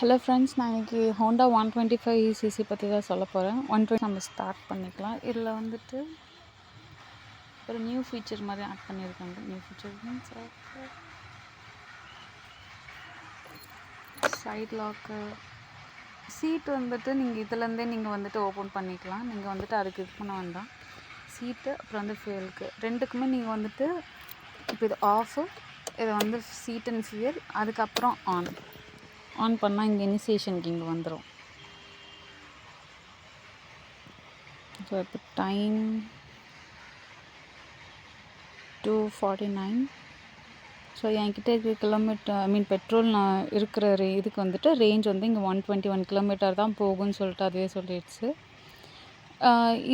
Hello friends, நான் இன்றைக்கி Honda 125cc பற்றி தான் சொல்ல போகிறேன். 120 நம்ம ஸ்டார்ட் பண்ணிக்கலாம். இதில் வந்துட்டு ஒரு நியூ ஃபீச்சர் மாதிரி ஆட் பண்ணியிருக்காங்க. New feature means side lock, seat வந்துட்டு நீங்கள் இதுலேருந்தே நீங்கள் வந்துட்டு ஓப்பன் பண்ணிக்கலாம். நீங்கள் வந்துட்டு அதுக்கு இது பண்ண வேண்டாம். சீட்டு அப்புறம் வந்து ஃபியூலுக்கு ரெண்டுக்குமே நீங்கள் வந்துட்டு இப்போ இது ஆஃபு, இதை வந்து சீட் அண்ட் ஃபியூல், அதுக்கப்புறம் ஆன் பண்ணால் இங்கே இனிஷியேஷனுக்கு இங்கே வந்துடும். ஸோ இப்போ டைம் 2:49. ஸோ என்கிட்ட இருக்கிற கிலோமீட்டர் பெட்ரோல் நான் இருக்கிற இதுக்கு வந்துட்டு ரேஞ்ச் வந்து இங்கே 121 கிலோமீட்டர் தான் போகும்னு சொல்லிட்டு அதே சொல்லிடுச்சு.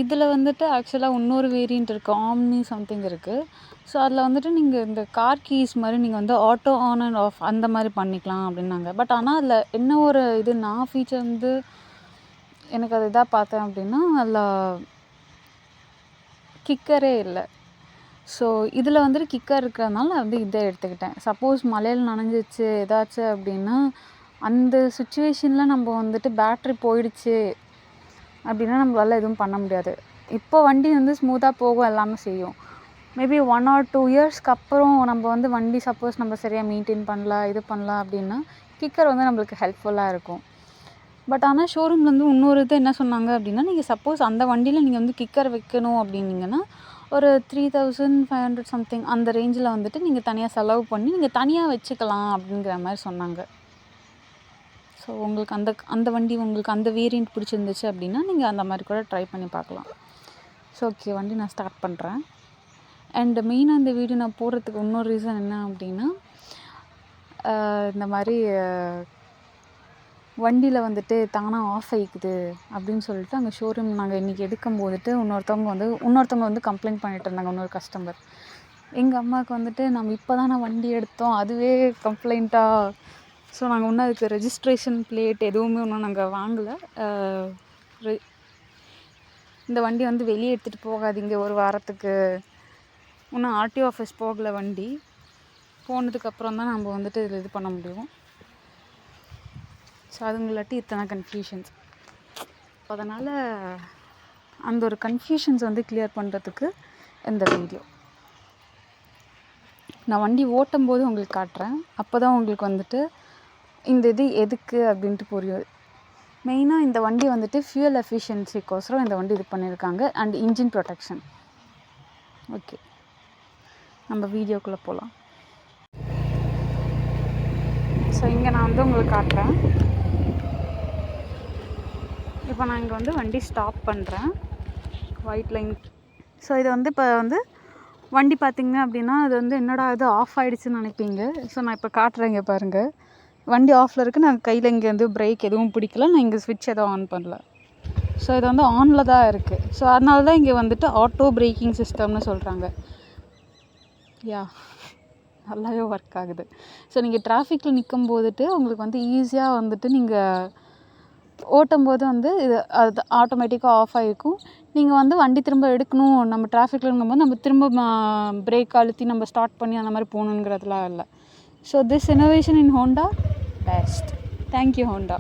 இதில் வந்துட்டு ஆக்சுவலாக இன்னொரு வேரியண்ட் இருக்குது, ஆம்னி சம்திங் இருக்குது. ஸோ அதில் வந்துட்டு நீங்கள் இந்த கார் கீஸ் மாதிரி நீங்கள் வந்து ஆட்டோ ஆன் அண்ட் ஆஃப் அந்த மாதிரி பண்ணிக்கலாம் அப்படின்னாங்க. பட் ஆனால் அதில் என்ன ஒரு இது நான் ஃபீச்சர் வந்து எனக்கு அது இதாக பார்த்தேன் அப்படின்னா, அதில் கிக்கரே இல்லை. ஸோ இதில் வந்துட்டு கிக்கர் இருக்கிறதுனால நான் வந்து இதை எடுத்துக்கிட்டேன். சப்போஸ் மழையில் நனைஞ்சிச்சு ஏதாச்சு அப்படின்னா, அந்த சுச்சுவேஷனில் நம்ம வந்துட்டு பேட்ரி போயிடுச்சு அப்படின்னா நம்மளால் எதுவும் பண்ண முடியாது. இப்போ வண்டி வந்து ஸ்மூத்தாக போகும், எல்லாமே செய்யும். மேபி 1 or 2 இயர்ஸ்க்கு அப்புறம் நம்ம வந்து வண்டி சப்போஸ் நம்ம சரியாக மெயின்டைன் பண்ணலாம், இது பண்ணலாம் அப்படின்னா கிக்கர் வந்து நம்மளுக்கு ஹெல்ப்ஃபுல்லாக இருக்கும். பட் ஆனால் ஷோரூம்லேருந்து இன்னொரு இது என்ன சொன்னாங்க அப்படின்னா, நீங்கள் சப்போஸ் அந்த வண்டியில் நீங்கள் வந்து கிக்கர் வைக்கணும் அப்படின்னீங்கன்னா ஒரு 3,500 சம்திங் அந்த ரேஞ்சில் வந்துட்டு நீங்கள் தனியாக செலவு பண்ணி நீங்கள் தனியாக வச்சுக்கலாம் அப்படிங்கிற மாதிரி சொன்னாங்க. ஸோ உங்களுக்கு அந்த வண்டி உங்களுக்கு அந்த வேரியண்ட் பிடிச்சிருந்துச்சு அப்படின்னா நீங்கள் அந்த மாதிரி கூட ட்ரை பண்ணி பார்க்கலாம். ஸோ ஓகே, வண்டி நான் ஸ்டார்ட் பண்ணுறேன். அண்ட் மெயினாக இந்த வீடியோ நான் போடுறதுக்கு இன்னொரு ரீசன் என்ன அப்படின்னா, இந்த மாதிரி வண்டியில் வந்துட்டு தானாக ஆஃப் ஆகிக்குது அப்படின்னு சொல்லிட்டு அங்கே ஷோரூம் நாங்கள் இன்றைக்கி எடுக்கும் போதுட்டு இன்னொருத்தவங்க வந்து கம்ப்ளைண்ட் பண்ணிட்டு இருந்தாங்க. இன்னொரு கஸ்டமர் எங்கள் அம்மாவுக்கு வந்துட்டு நம்ம இப்போ தானே வண்டி எடுத்தோம், அதுவே கம்ப்ளைண்ட்டாக. ஸோ நாங்கள் இன்னும் அதுக்கு ரெஜிஸ்ட்ரேஷன் பிளேட் எதுவுமே இன்னும் நாங்கள் வாங்கலை. இந்த வண்டி வந்து வெளியே எடுத்துகிட்டு போகாதீங்க ஒரு வாரத்துக்கு. இன்னும் ஆர்டிஓ ஆஃபீஸ் போகலை வண்டி. போனதுக்கப்புறம் தான் நம்ம வந்துட்டு இதில் இது பண்ண முடியும். ஸோ அதுங்களாட்டி இத்தனை கன்ஃபியூஷன்ஸ். அதனால் அந்த ஒரு கன்ஃபியூஷன்ஸ் வந்து கிளியர் பண்ணுறதுக்கு இந்த வீடியோ நான் வண்டி ஓட்டும் போது உங்களுக்கு காட்டுறேன். அப்போ தான் உங்களுக்கு வந்துட்டு இந்த இது எதுக்கு அப்படின்ட்டு புரியும். மெயினாக இந்த வண்டி வந்துட்டு ஃபியூல் எஃபிஷியன்சிக்கோசரம் இந்த வண்டி இது பண்ணியிருக்காங்க. And engine protection. ஓகே, நம்ம வீடியோக்குள்ளே போகலாம். ஸோ இங்கே நான் வந்து உங்களுக்கு காட்டுறேன். இப்போ நான் இங்கே வந்து வண்டி ஸ்டாப் பண்ணுறேன், ஒயிட் லைன். ஸோ இது வந்து இப்போ வந்து வண்டி பார்த்திங்க அப்படின்னா அது வந்து என்னடா இது ஆஃப் ஆகிடுச்சுன்னு நினைப்பீங்க. ஸோ நான் இப்போ காட்டுறேங்க பாருங்கள். வண்டி ஆஃபில் இருக்குது. நான் கையில் இங்கே வந்து பிரேக் எதுவும் பிடிக்கல, நான் இங்கே ஸ்விட்ச் எதுவும் ஆன் பண்ணல. ஸோ இது வந்து ஆனில் தான் இருக்குது. ஸோ அதனால தான் இங்கே வந்துட்டு ஆட்டோ பிரேக்கிங் சிஸ்டம்னு சொல்கிறாங்க. நல்லாவே ஒர்க் ஆகுது. ஸோ நீங்கள் டிராஃபிக்கில் நிற்கும் போதுட்டு உங்களுக்கு வந்து ஈஸியாக வந்துட்டு நீங்கள் ஓட்டும்போது வந்து அது ஆட்டோமேட்டிக்காக ஆஃப் ஆகிருக்கும். நீங்கள் வந்து வண்டி திரும்ப எடுக்கணும், நம்ம டிராஃபிக்கில் இருக்கும்போது நம்ம திரும்ப பிரேக் அழுத்தி நம்ம ஸ்டார்ட் பண்ணி அந்த மாதிரி போகணுங்கிறதுலாம் இல்லை. So this innovation in Honda best. Thank you Honda.